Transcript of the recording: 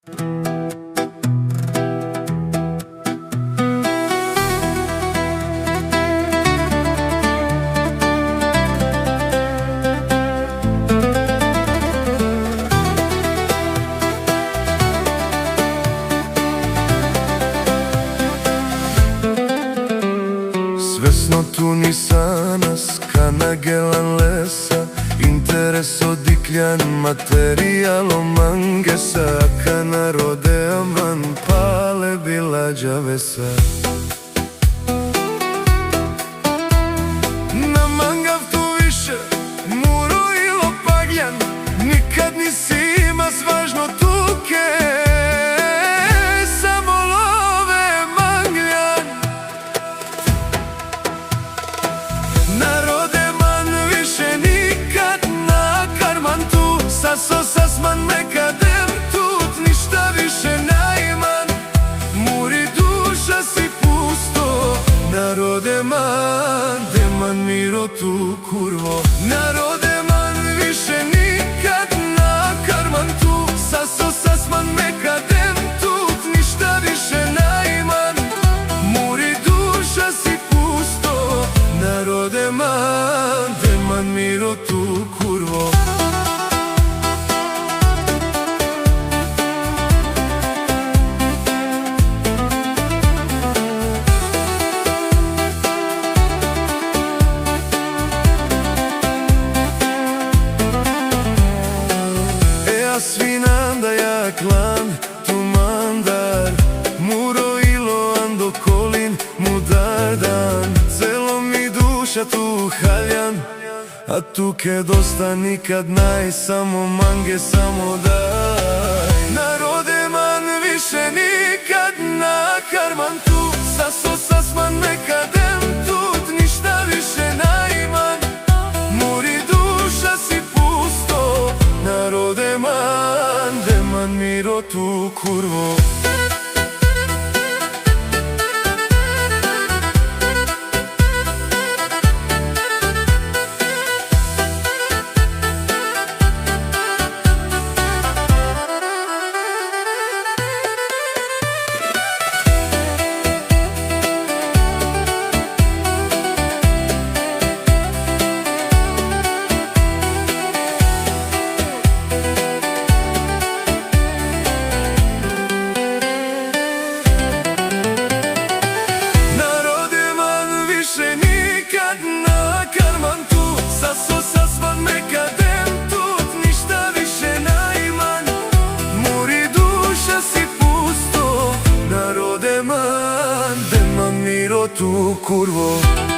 Svesno tunisanas, kanagelan lesa, intereso dikljan materijalom mangesa, kana rode aman, pale bilađa vesa. Na mangavtu više, muro i lopagljan, nikad nisi ima svažno tuke, samo love mangljan. Narode man više nikad na karmantu, saso sasman nekadem tut, ništa više najman, muri duša si pusto. Narode man, deman miro tu kurvo. Narode man više nikad na karmantu, saso sasman nekadem tut, ništa više najman, muri duša si pusto. Narode man, deman miro tu kurvo. Svinanda ja klan, tu mandar, muro ilo ando kolin, mudar dan, celo mi duša tu haljan, a tu ke dosta nikad naj, samo mange, samo daj. Narode man više nikad na karman tu, saso sasman nekadem tut, ništa više najman, muri duša si pusto. Narode man, deman miro tu kurvo. Tu kurvo.